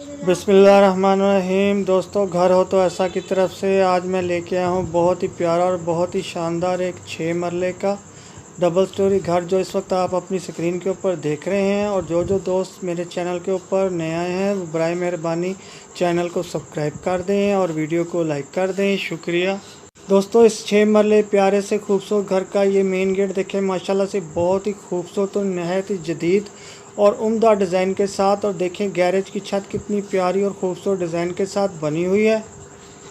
बिस्मिल्लाहिर्रहमानिर्रहीम। दोस्तों, घर हो तो ऐसा की तरफ से आज मैं लेके आया हूँ बहुत ही प्यारा और बहुत ही शानदार एक 6 मरले का डबल स्टोरी घर जो इस वक्त आप अपनी स्क्रीन के ऊपर देख रहे हैं। और जो दोस्त मेरे चैनल के ऊपर नए आए हैं वो बराए मेहरबानी चैनल को सब्सक्राइब कर दें और वीडियो को लाइक कर दें। शुक्रिया। दोस्तों, इस 6 मरले प्यारे से खूबसूरत घर का ये मेन गेट देखें, माशाल्लाह से बहुत ही खूबसूरत और नहायत ही जदीद और उम्दा डिज़ाइन के साथ। और देखें गैरेज की छत कितनी प्यारी और ख़ूबसूरत डिज़ाइन के साथ बनी हुई है।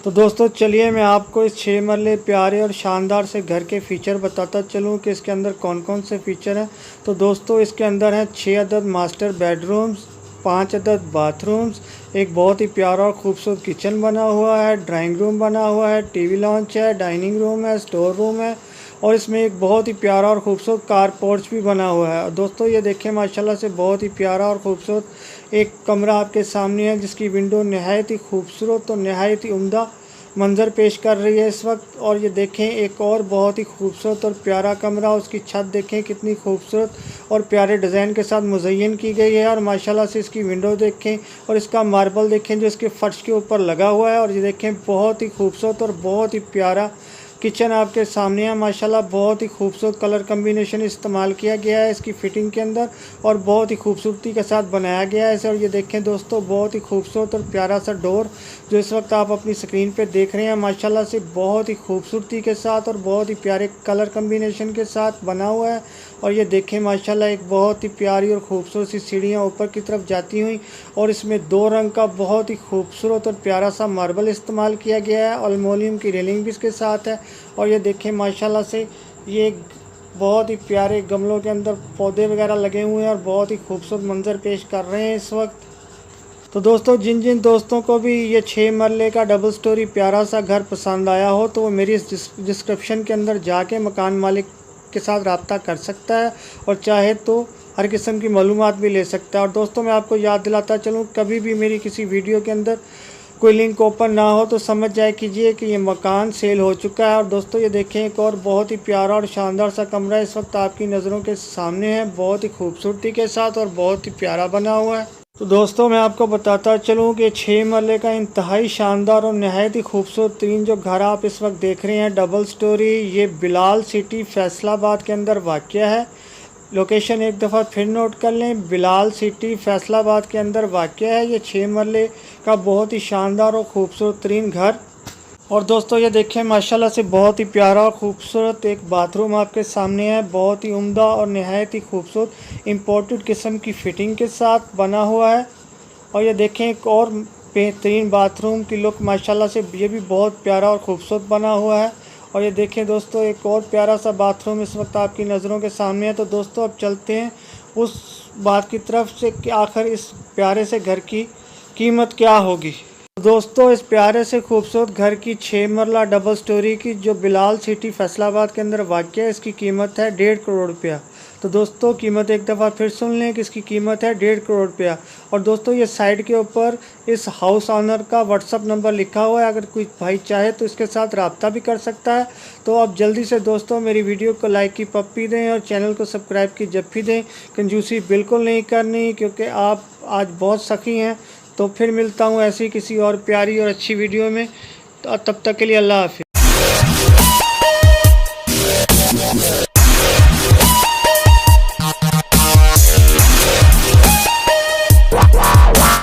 तो दोस्तों चलिए मैं आपको इस 6 मरले प्यारे और शानदार से घर के फ़ीचर बताता चलूँ कि इसके अंदर कौन कौन से फ़ीचर हैं। तो दोस्तों, इसके अंदर हैं 6 अदद मास्टर बेडरूम्स, 5 अदद बाथरूम्स, एक बहुत ही प्यारा और ख़ूबसूरत किचन बना हुआ है, ड्राइंग रूम बना हुआ है, टीवी लॉन्च है, डाइनिंग रूम है, स्टोर रूम है और इसमें एक बहुत ही प्यारा और ख़ूबसूरत कार पोर्च भी बना हुआ है। और दोस्तों ये देखें माशाल्लाह से बहुत ही प्यारा और ख़ूबसूरत एक कमरा आपके सामने है जिसकी विंडो नहायत ही खूबसूरत और नहायत ही उम्दा मंज़र पेश कर रही है इस वक्त। और ये देखें एक और बहुत ही खूबसूरत और प्यारा कमरा, उसकी छत देखें कितनी खूबसूरत और प्यारे डिज़ाइन के साथ मुज़य्यन की गई है। और माशाल्लाह से इसकी विंडो देखें और इसका मार्बल देखें जो इसके फ़र्श के ऊपर लगा हुआ है। और ये देखें बहुत ही खूबसूरत और बहुत ही प्यारा किचन आपके सामने है। माशाल्लाह बहुत ही खूबसूरत कलर कम्बिनेशन इस्तेमाल किया गया है इसकी फ़िटिंग के अंदर और बहुत ही खूबसूरती के साथ बनाया गया है इसे। और ये देखें दोस्तों बहुत ही खूबसूरत और प्यारा सा डोर जो इस वक्त आप अपनी स्क्रीन पे देख रहे हैं, माशाल्लाह से बहुत ही खूबसूरती के साथ और बहुत ही प्यारे कलर कम्बिनेशन के साथ बना हुआ है। और ये देखें माशाल्लाह एक बहुत ही प्यारी और ख़ूबसूरत सी सीढ़ियाँ ऊपर की तरफ जाती हुई और इसमें 2 रंग का बहुत ही खूबसूरत और प्यारा सा मार्बल इस्तेमाल किया गया है। एल्युमिनियम की रेलिंग भी इसके साथ है। और ये देखें माशाल्लाह से ये बहुत ही प्यारे गमलों के अंदर पौधे वगैरह लगे हुए हैं और बहुत ही खूबसूरत मंजर पेश कर रहे हैं इस वक्त। तो दोस्तों जिन दोस्तों को भी ये 6 मरले का डबल स्टोरी प्यारा सा घर पसंद आया हो तो वो मेरी इस डिस्क्रिप्शन के अंदर जाके मकान मालिक के साथ रब्ता कर सकता है और चाहे तो हर किस्म की मालूमात भी ले सकता है। और दोस्तों मैं आपको याद दिलाता चलूँ, कभी भी मेरी किसी वीडियो के अंदर कोई लिंक ओपन ना हो तो समझ जाए कीजिए कि ये मकान सेल हो चुका है। और दोस्तों ये देखें एक और बहुत ही प्यारा और शानदार सा कमरा इस वक्त आपकी नज़रों के सामने है, बहुत ही खूबसूरती के साथ और बहुत ही प्यारा बना हुआ है। तो दोस्तों मैं आपको बताता चलूँ कि 6 मरले का इंतहाई शानदार और नहायत ही खूबसूरत तरीन जो घर आप इस वक्त देख रहे हैं डबल स्टोरी, ये बिलाल सिटी फैसलाबाद के अंदर वाक़या है। लोकेशन एक दफ़ा फिर नोट कर लें, बिलाल सिटी फैसलाबाद के अंदर वाक़या है ये 6 मरले का बहुत ही शानदार और ख़ूबसूरत तरीन घर। और दोस्तों ये देखें माशाल्लाह से बहुत ही प्यारा और ख़ूबसूरत एक बाथरूम आपके सामने है, बहुत ही उम्दा और नहायत ही खूबसूरत इम्पोर्टेड किस्म की फ़िटिंग के साथ बना हुआ है। और ये देखें एक और बेहतरीन बाथरूम की लुक, माशाल्लाह से ये भी बहुत प्यारा और ख़ूबसूरत बना हुआ है। और ये देखें दोस्तों एक और प्यारा सा बाथरूम इस वक्त आपकी नज़रों के सामने है। तो दोस्तों अब चलते हैं उस बात की तरफ से कि आखिर इस प्यारे से घर की कीमत क्या होगी। दोस्तों इस प्यारे से खूबसूरत घर की 6 मरला डबल स्टोरी की जो बिलाल सिटी फैसलाबाद के अंदर वाक़या है, इसकी कीमत है 1.5 करोड़ रुपया। तो दोस्तों कीमत एक दफ़ा फिर सुन लें कि इसकी कीमत है 1.5 करोड़ रुपया। और दोस्तों ये साइड के ऊपर इस हाउस ऑनर का व्हाट्सअप नंबर लिखा हुआ है, अगर कोई भाई चाहे तो इसके साथ रब्ता भी कर सकता है। तो आप जल्दी से दोस्तों मेरी वीडियो को लाइक की पप्पी दें और चैनल को सब्सक्राइब की जप्पी दें। कंजूसी बिल्कुल नहीं करनी क्योंकि आप आज बहुत सखी हैं। तो फिर मिलता हूँ ऐसी किसी और प्यारी और अच्छी वीडियो में, तो तब तक के लिए अल्लाह हाफ़िज़।